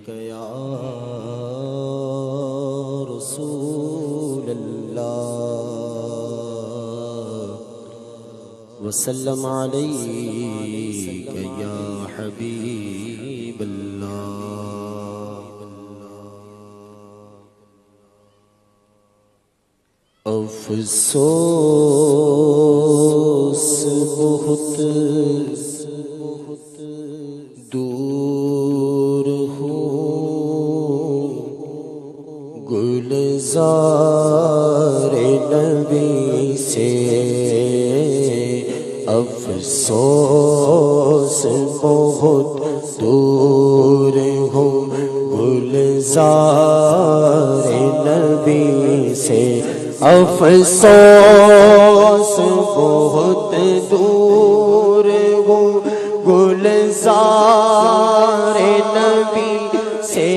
عليك يا رسول الله وسلم عليك يا حبيب الله افسوس بہت دور ہوں گلزار نبی سے افسوس بہت دور ہوں گلزار نبی سے افسوس بہت دور ہوں گلزار نبی سے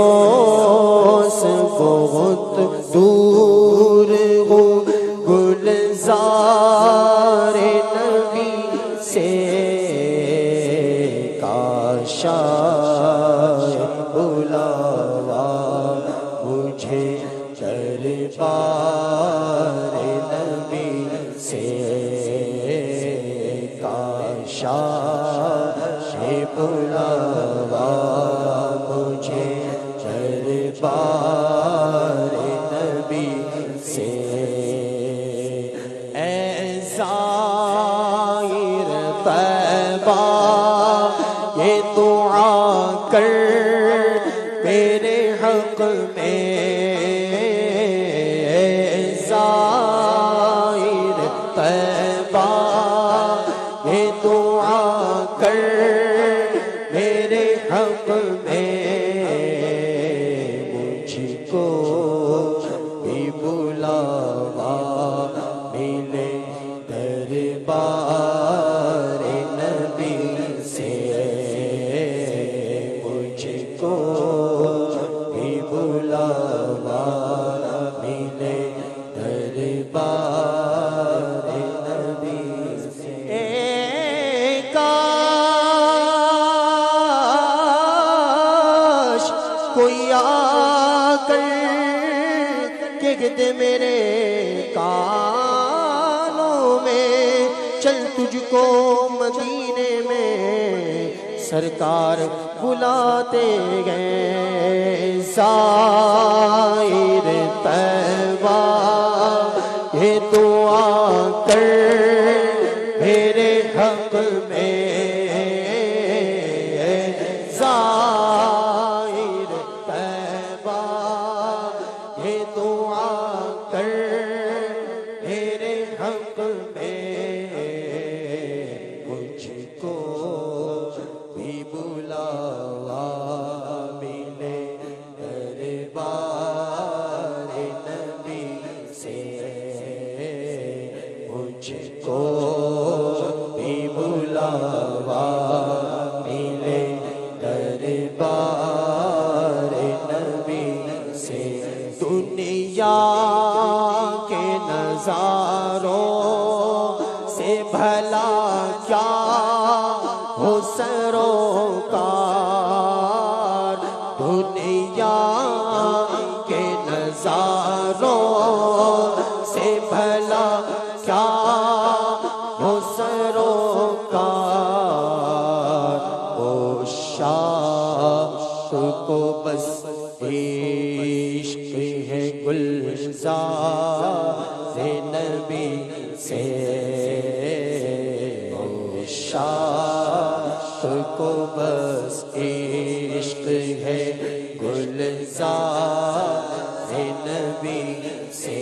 افسوس بہت دور ہوں گلزار نبی سے کاش بلاوا مجھے دربار نبی سے کاش بلاوا مجھے دربار نبی سے اے زائر طیبہ یہ دعا کر میرے حق میں اے زائر طیبہ یہ دعا کر میرے حق میں مجھ کو بھی بلاوا ملے دربار نبی سے مجھ کو بھی بلاوا ملے دربار نبی سے کاش کوئی آ کر کہہ دے میرے کانوں میں چل تجھ کو مدینے میں سرکار بلاتے گئے زائر طیبہ یہ دعا کر میرے حق میں زائر طیبہ یہ دعا کر میرے حق میں مجھ کو بھی بلاوا ملے دربار نبی سے مجھ کو بھی بلاوا ملے دربار نبی سے دنیا کے نظاروں سے بھلا کیا ہو سروکار دنیا کے نظاروں سے بھلا کیا ہو سروکار او شاخ کو بس عشق ہے گلزار نبی سے او شاخ کو بس عشق ہے گلزار نبی سے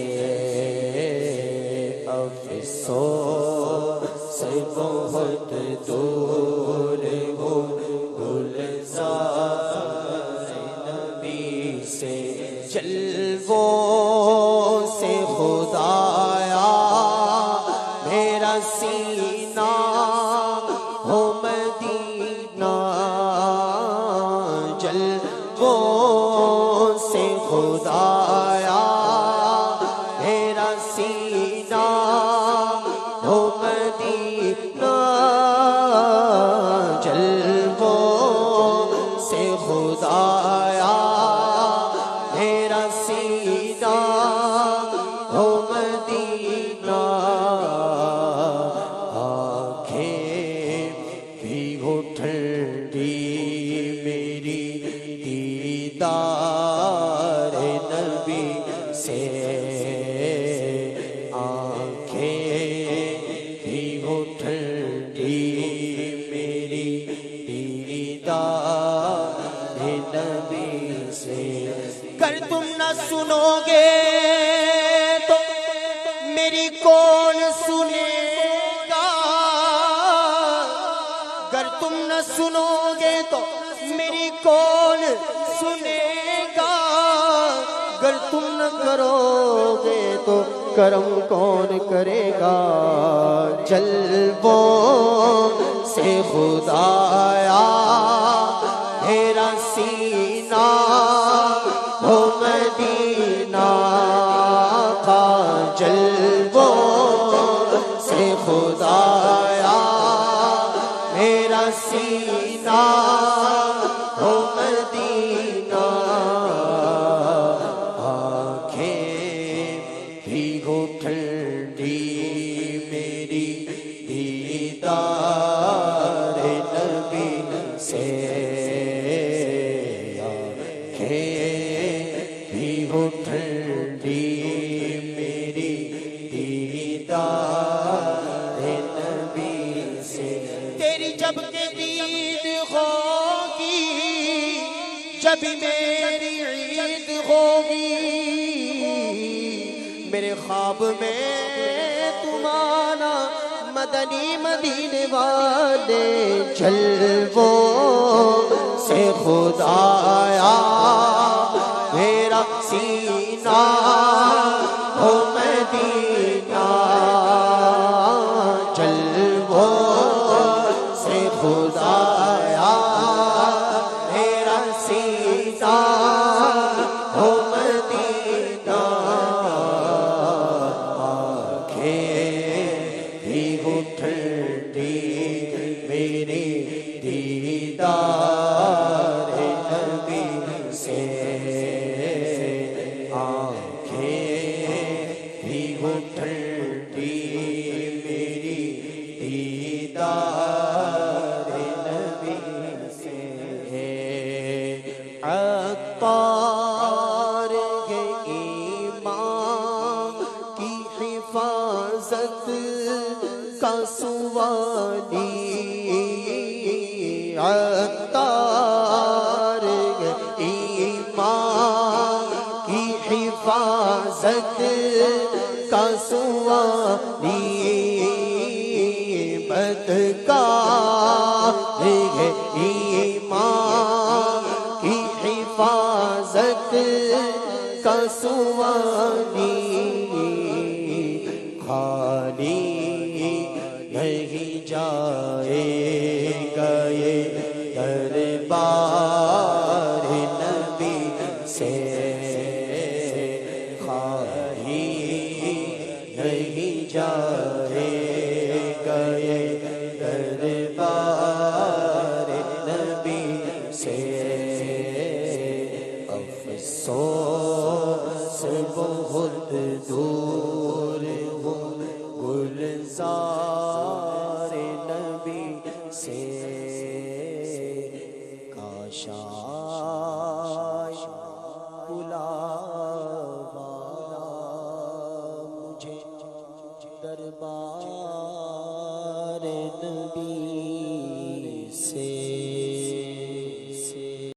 افسوس بہت دور ہو گلزار نبی سے جلووں سے خدایا میرا سینہ ہو مدینہ جلووں سے خدایا میرا سینہ ہو مدینہ جلووں سے خدایا میرا سینہ ہو مدینہ آنکھیں بھی ہو ٹھنڈی میری دیدار نبی سے آنکھیں بھی ہو ٹھنڈی میری دیدار نبی سے گر تم نہ سنو گے تو میری کون سنے گا گر تم نہ سنو گے تو میری کون سنے گا گر تم نہ کرو گے تو کرم کون کرے گا جلووں سے خدایا میرا سینہ ہو مدینہ کا جلووں سے خدایا میرا سینہ ہو مدینہ آنکھیں بھی ہو ٹھنڈی میری دیدار نبی سے بھی ہو ٹھنڈی میری دیدار نبی سے تیری جب کہ دید ہوگی جب میری عید ہوگی میرے خواب میں تمہارا مدنی مدینے والے جلووں سے خدایا میرا سینہ ہو مدینہ جلووں سے خدایا میرا سینہ ہو مدینہ آنکھیں بھی ہو ٹھنڈی میری دیدار نبی سے آنکھیں بھی ہو ٹھنڈی میری دیدار نبی سے عطار کے ایمان کی حفاظت کا سوالی عطار کے ایمان کی حفاظت کا سوالی بدکار ہے ایمان کی حفاظت کا سوالی خالی نہیں جائے گا یہ دربار نبی سے خالی نہیں جائے گا یہ دربار نبی سے افسوس بہت دور ہو گلزار نبی سے کاش بلاوا مجھے دربار